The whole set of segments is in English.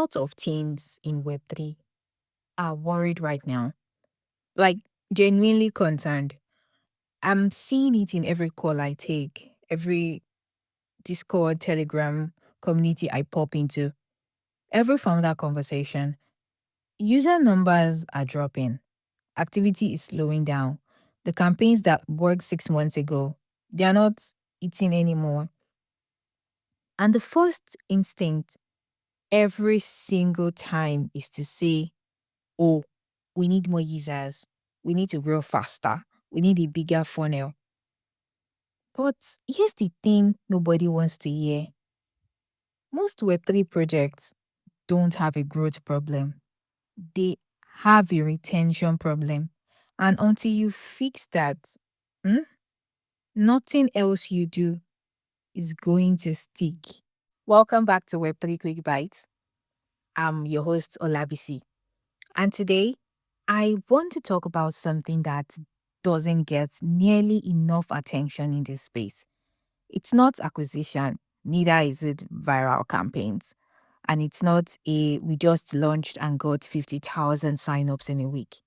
lot of teams in Web3 are worried right now, like genuinely concerned. I'm seeing it in every call I take, every Discord, Telegram community I pop into, every founder conversation. User numbers are dropping, activity is slowing down. The campaigns that worked 6 months ago, they are not eating anymore. And the first instinct every single time is to say, oh, we need more users. We need to grow faster. We need a bigger funnel. But here's the thing nobody wants to hear. Most Web3 projects don't have a growth problem, they have a retention problem. And until you fix that, hmm, nothing else you do is going to stick. Welcome back to Web3 Quick Bites. I'm your host, Olabisi. And today, I want to talk about something that doesn't get nearly enough attention in this space. It's not acquisition, neither is it viral campaigns. And it's not a we just launched and got 50,000 signups in a week.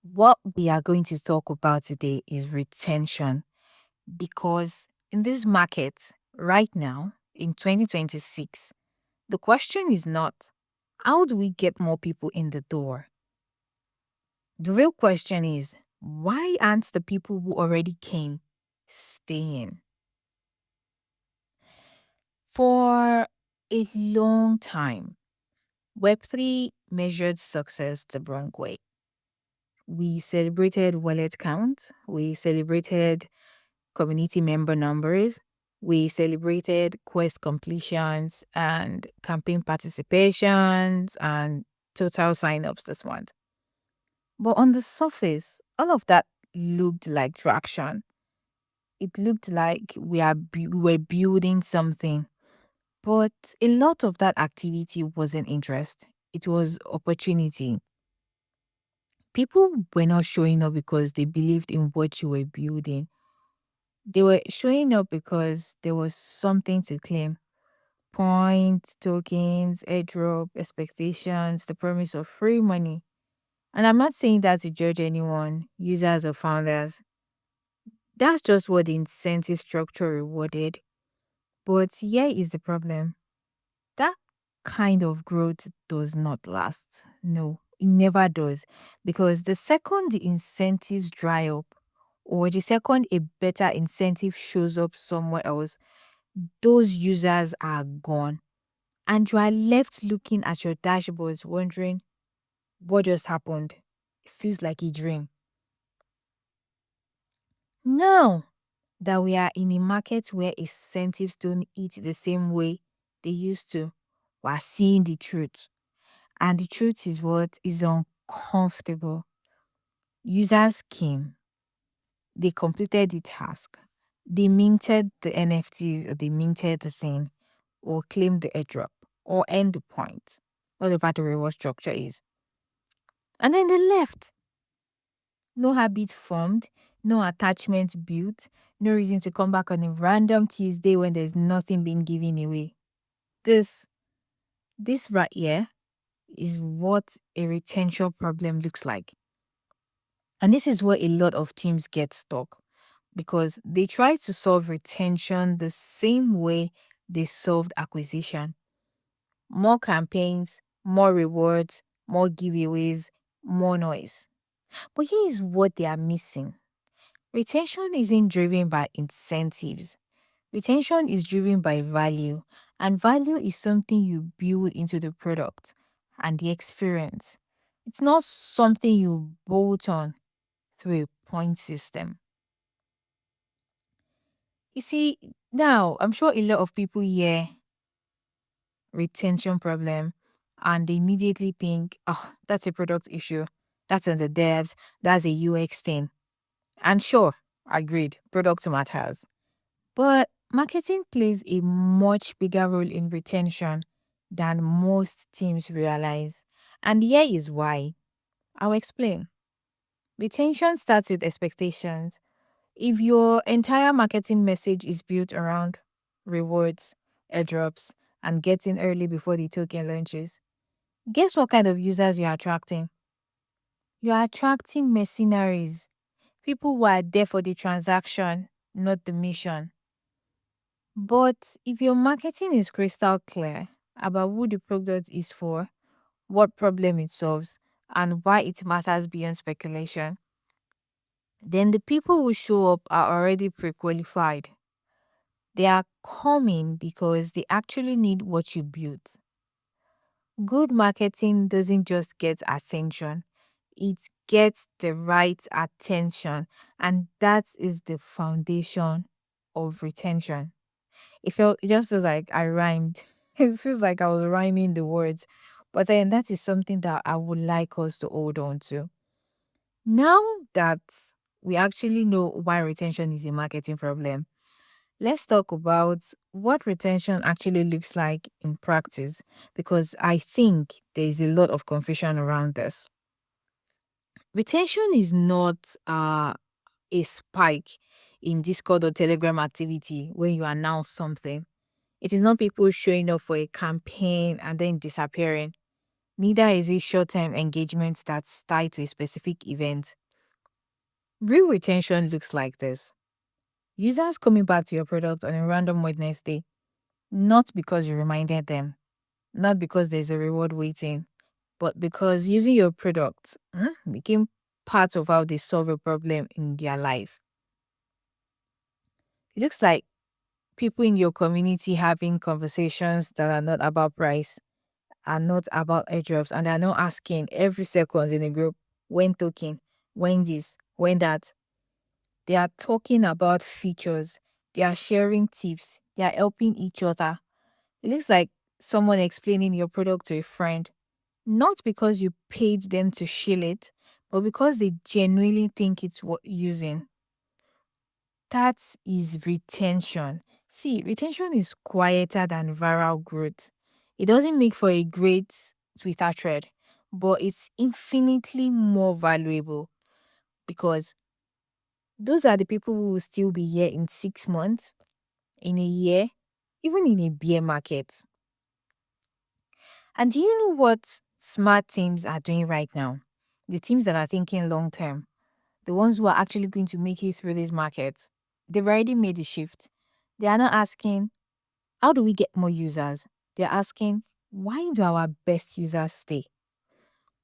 What we are going to talk about today is retention because in this market right now, in 2026, the question is not how do we get more people in the door? The real question is why aren't the people who already came staying? For a long time, Web3 measured success the wrong way. We celebrated wallet count, we celebrated community member numbers, we celebrated quest completions and campaign participations and total signups this month. But on the surface, all of that looked like traction. It looked like we were building something. But a lot of that activity wasn't interest. It was opportunity. People were not showing up because they believed in what you were building. They were showing up because there was something to claim. Points, tokens, airdrop, expectations, the promise of free money. And I'm not saying that to judge anyone, users or founders. That's just what the incentive structure rewarded. But here is the problem. That kind of growth does not last. No, it never does. Because the second the incentives dry up, or the second a better incentive shows up somewhere else, those users are gone. And you are left looking at your dashboards wondering what just happened. It feels like a dream. Now that we are in a market where incentives don't eat the same way they used to, we are seeing the truth. And the truth is what is uncomfortable. Users came, they completed the task, they minted the NFTs or they minted the thing or claimed the airdrop or end the point, whatever the reward structure is. And then they left. No habit formed, no attachment built, no reason to come back on a random Tuesday when there's nothing being given away. This this right here is what a retention problem looks like. And this is where a lot of teams get stuck because they try to solve retention the same way they solved acquisition. More campaigns, more rewards, more giveaways, more noise. But here is what they are missing. Retention isn't driven by incentives. Retention is driven by value, and value is something you build into the product and the experience. It's not something you bolt on through a point system. You see, now I'm sure a lot of people hear retention problem and they immediately think, oh, that's a product issue. That's on the devs. That's a UX thing. And sure, agreed, product matters. But marketing plays a much bigger role in retention than most teams realize. And here is why. I'll explain. Retention starts with expectations. If your entire marketing message is built around rewards, airdrops, and getting early before the token launches. Guess what kind of users you're attracting? You're attracting mercenaries, people who are there for the transaction, not the mission. But if your marketing is crystal clear about who the product is for, what problem it solves, and why it matters beyond speculation, then the people who show up are already pre qualified. They are coming because they actually need what you built. Good marketing doesn't just get attention, it gets the right attention, and that is the foundation of retention. It just feels like I rhymed. It feels like I was rhyming the words. But then that is something that I would like us to hold on to. Now that we actually know why retention is a marketing problem, let's talk about what retention actually looks like in practice because I think there is a lot of confusion around this. Retention is not a spike in Discord or Telegram activity when you announce something. It is not people showing up for a campaign and then disappearing. Neither is it short term engagement that's tied to a specific event. Real retention looks like this: users coming back to your product on a random Wednesday, not because you reminded them, not because there's a reward waiting, but because using your product became part of how they solve a problem in their life. It looks like people in your community having conversations that are not about price, are not about airdrops, and they're not asking every second in a group when token, when this, when that. They are talking about features, they are sharing tips, they are helping each other. It looks like someone explaining your product to a friend, not because you paid them to shill it, but because they genuinely think it's worth using. That is retention. See, retention is quieter than viral growth. It doesn't make for a great Twitter thread, but it's infinitely more valuable because those are the people who will still be here in 6 months, in a year, even in a bear market. And do you know what smart teams are doing right now? The teams that are thinking long term, the ones who are actually going to make it through these markets, they've already made the shift. They are not asking, how do we get more users? They're asking, why do our best users stay?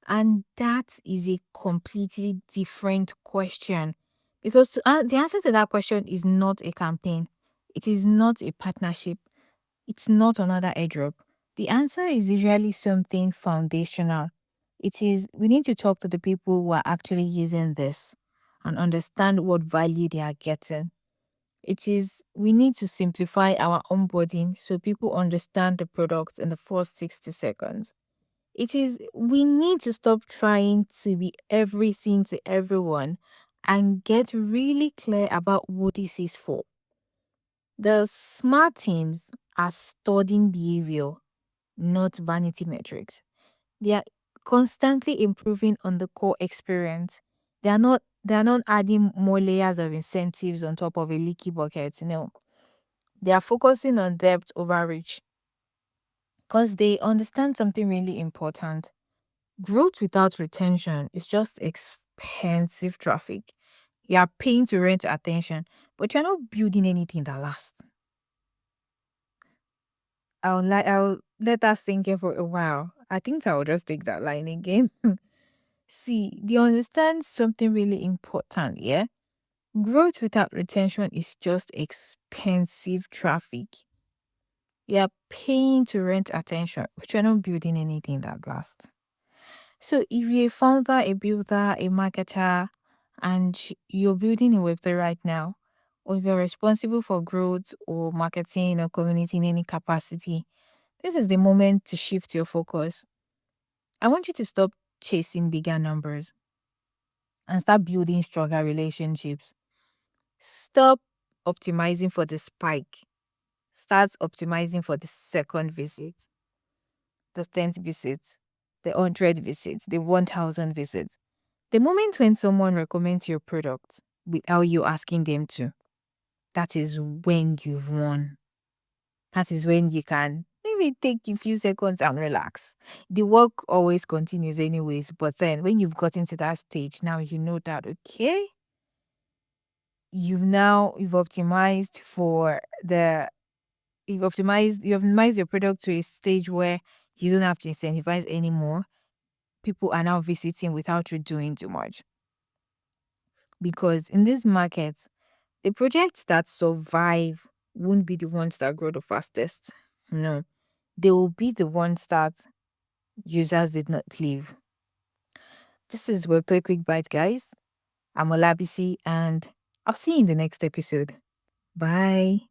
And that is a completely different question. Because the answer to that question is not a campaign, it is not a partnership, it's not another airdrop. The answer is usually something foundational. It is we need to talk to the people who are actually using this and understand what value they are getting. It is we need to simplify our onboarding so people understand the product in the first 60 seconds. It is we need to stop trying to be everything to everyone and get really clear about what this is for. The smart teams are studying behavior, not vanity metrics. They are constantly improving on the core experience. They are not adding more layers of incentives on top of a leaky bucket. No. They are focusing on depth over reach because they understand something really important. Growth without retention is just expensive traffic. You are paying to rent attention, but you're not building anything that lasts. I'll let that sink in for a while. I think I will just take that line again. See, they understand something really important, yeah? Growth without retention is just expensive traffic. You're paying to rent attention, but you're not building anything that lasts. So if you're a founder, a builder, a marketer, and you're building a website right now, or if you're responsible for growth or marketing or community in any capacity, this is the moment to shift your focus. I want you to stop chasing bigger numbers and start building stronger relationships. Stop optimizing for the spike. Start optimizing for the second visit, the 10th visit, the 100th visit, the 1,000 visit. The moment when someone recommends your product without you asking them to, that is when you've won. That is when you can me take a few seconds and relax. The work always continues anyways, but then when you've gotten to that stage, now you know that okay, you've optimized for the you've optimized your product to a stage where you don't have to incentivize anymore. People are now visiting without you doing too much. Because in this market, the projects that survive won't be the ones that grow the fastest. No, they will be the ones that users did not leave. This is Webtoy Quick Bite, guys. I'm Olabisi, and I'll see you in the next episode. Bye.